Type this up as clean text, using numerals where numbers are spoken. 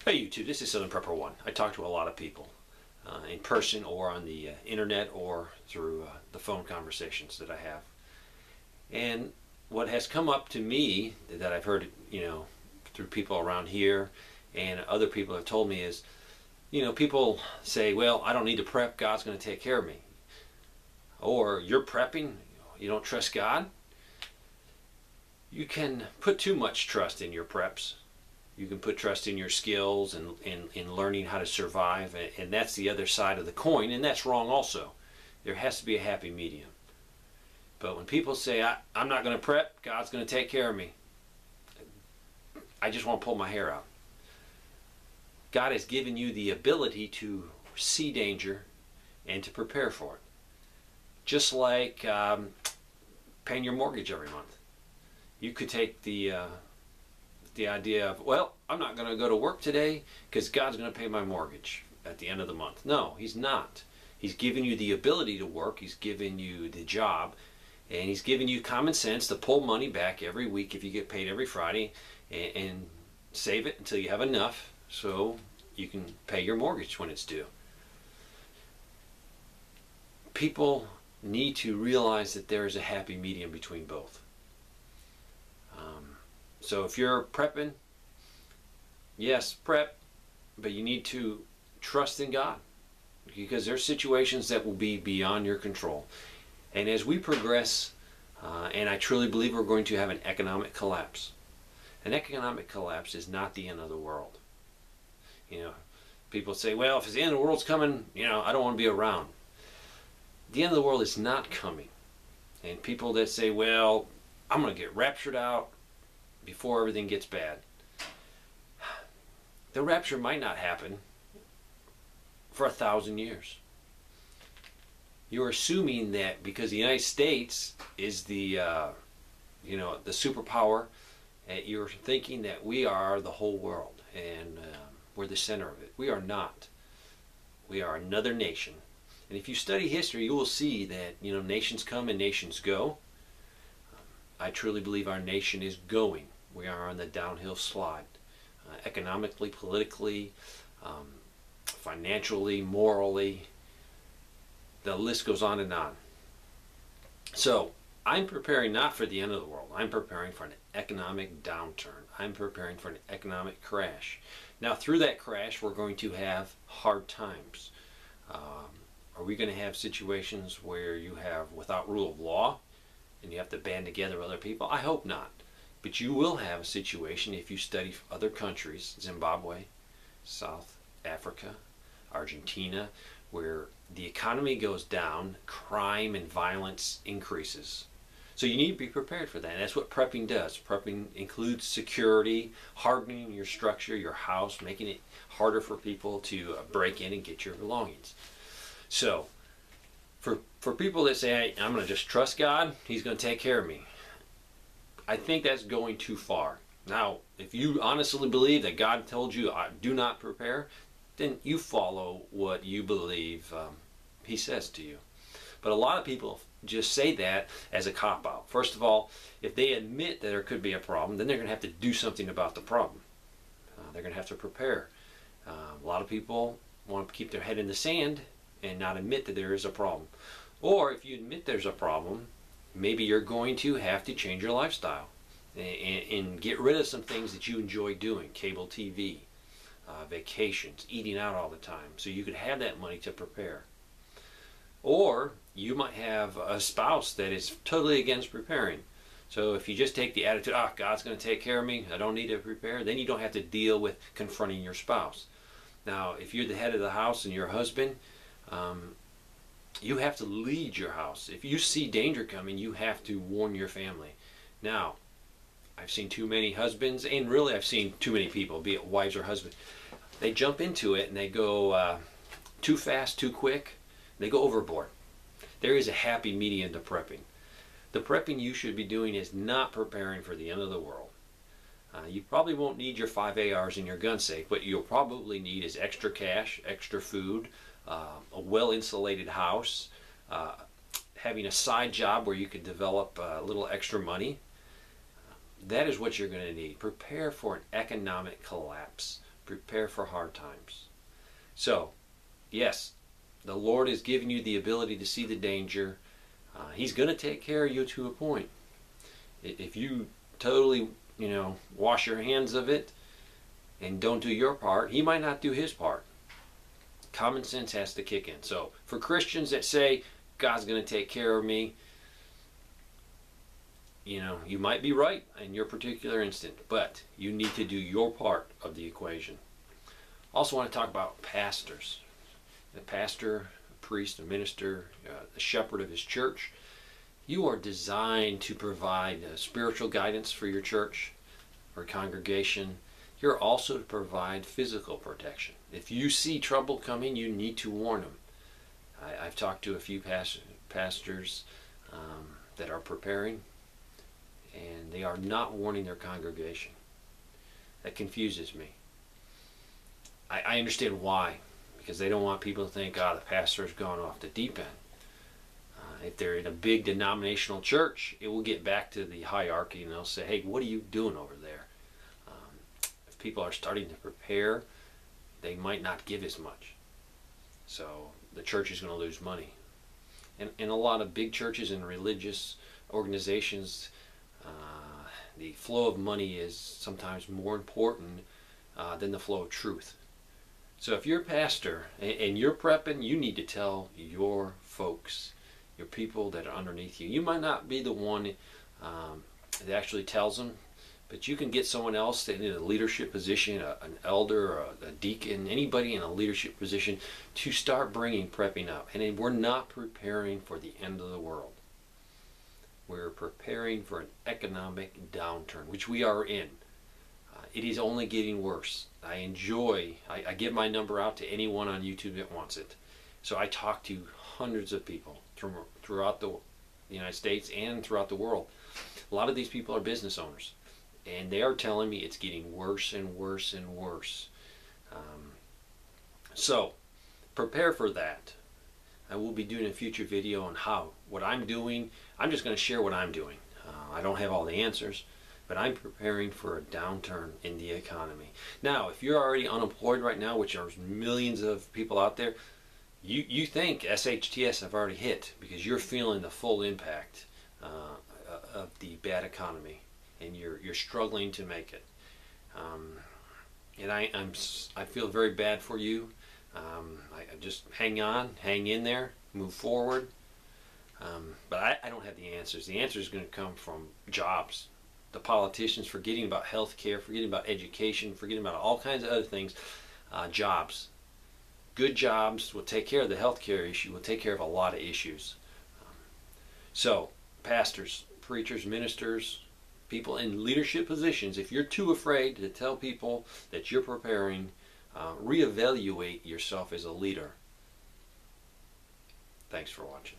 Hey YouTube, this is Southern Prepper 1. I talk to a lot of people in person or on the internet or through the phone conversations that I have. And what has come up to me that I've heard, through people around here and other people have told me is, people say, well, I don't need to prep, God's going to take care of me. Or you're prepping, you don't trust God. You can put too much trust in your preps. You can put trust in your skills and in learning how to survive, and that's the other side of the coin, and that's wrong also. There has to be a happy medium. But when people say, I'm not going to prep, God's going to take care of me, I just want to pull my hair out. God has given you the ability to see danger and to prepare for it. Just like paying your mortgage every month. You could take the idea of, well, I'm not going to go to work today because God's going to pay my mortgage at the end of the month. No, He's not. He's given you the ability to work. He's given you the job. And He's given you common sense to pull money back every week if you get paid every Friday and save it until you have enough so you can pay your mortgage when it's due. People need to realize that there is a happy medium between both. So if you're prepping, yes, prep, but you need to trust in God because there are situations that will be beyond your control. And as we progress, and I truly believe we're going to have an economic collapse. An economic collapse is not the end of the world. People say, well, if the end of the world's coming, I don't want to be around. The end of the world is not coming. And people that say, well, I'm going to get raptured out before everything gets bad. The rapture might not happen for 1,000 years. You're assuming that because the United States is the superpower, you're thinking that we are the whole world and we're the center of it. We are not. We are another nation. And if you study history, you will see that nations come and nations go. I truly believe our nation is going. We are on the downhill slide. Economically, politically, financially, morally. The list goes on and on. So, I'm preparing not for the end of the world. I'm preparing for an economic downturn. I'm preparing for an economic crash. Now, through that crash, we're going to have hard times. Are we going to have situations where you have without rule of law and you have to band together with other people? I hope not. But you will have a situation if you study other countries, Zimbabwe, South Africa, Argentina, where the economy goes down, crime and violence increases. So you need to be prepared for that. And that's what prepping does. Prepping includes security, hardening your structure, your house, making it harder for people to break in and get your belongings. So, for people that say, hey, I'm going to just trust God, He's going to take care of me, I think that's going too far. Now, if you honestly believe that God told you, do not prepare, then you follow what you believe He says to you. But a lot of people just say that as a cop-out. First of all, if they admit that there could be a problem, then they're going to have to do something about the problem. They're going to have to prepare. A lot of people want to keep their head in the sand and not admit that there is a problem. Or if you admit there's a problem, maybe you're going to have to change your lifestyle and get rid of some things that you enjoy doing. Cable TV, vacations, eating out all the time, so you could have that money to prepare. Or you might have a spouse that is totally against preparing. So if you just take the attitude, God's going to take care of me, I don't need to prepare, then you don't have to deal with confronting your spouse. Now, if you're the head of the house and your husband, you have to lead your house. If you see danger coming, you have to warn your family. Now, I've seen too many husbands, and really I've seen too many people, be it wives or husbands, they jump into it and they go too fast, too quick, they go overboard. There is a happy medium to prepping. The prepping you should be doing is not preparing for the end of the world. You probably won't need your 5 ARs in your gun safe. What you'll probably need is extra cash, extra food, a well-insulated house, having a side job where you could develop a little extra money. That is what you're going to need. Prepare for an economic collapse. Prepare for hard times. So, yes, the Lord has given you the ability to see the danger. He's going to take care of you to a point. If you totally, wash your hands of it and don't do your part, He might not do His part. Common sense has to kick in. So, for Christians that say, God's going to take care of me, you might be right in your particular instant, but you need to do your part of the equation. Also want to talk about pastors. The pastor, a priest, a minister, the shepherd of his church. You are designed to provide spiritual guidance for your church or congregation. You're also to provide physical protection. If you see trouble coming, you need to warn them. I've talked to a few pastors that are preparing, and they are not warning their congregation. That confuses me. I understand why, because they don't want people to think, the pastor's gone off the deep end. If they're in a big denominational church, it will get back to the hierarchy, and they'll say, hey, what are you doing over there? If people are starting to prepare, they might not give as much. So the church is going to lose money. And in a lot of big churches and religious organizations, the flow of money is sometimes more important than the flow of truth. So if you're a pastor and you're prepping, you need to tell your folks, your people that are underneath you. You might not be the one that actually tells them, but you can get someone else that in a leadership position, an elder or a deacon, anybody in a leadership position, to start bringing prepping up. And we're not preparing for the end of the world. We're preparing for an economic downturn, which we are in. It is only getting worse. I give my number out to anyone on YouTube that wants it. So I talk to hundreds of people throughout the United States and throughout the world. A lot of these people are business owners, and they are telling me it's getting worse and worse and worse. So prepare for that. I will be doing a future video on what I'm doing. I'm just going to share what I'm doing. I don't have all the answers, but I'm preparing for a downturn in the economy. Now, if you're already unemployed right now, which are millions of people out there, you think SHTS have already hit because you're feeling the full impact of the bad economy, and you're struggling to make it. And I feel very bad for you. I just hang on, hang in there, move forward. But I don't have the answers. The answer is going to come from jobs. The politicians forgetting about health care, forgetting about education, forgetting about all kinds of other things. Jobs. Good jobs will take care of the health care issue, will take care of a lot of issues. So, pastors, preachers, ministers, people in leadership positions, if you're too afraid to tell people that you're preparing, reevaluate yourself as a leader. Thanks for watching.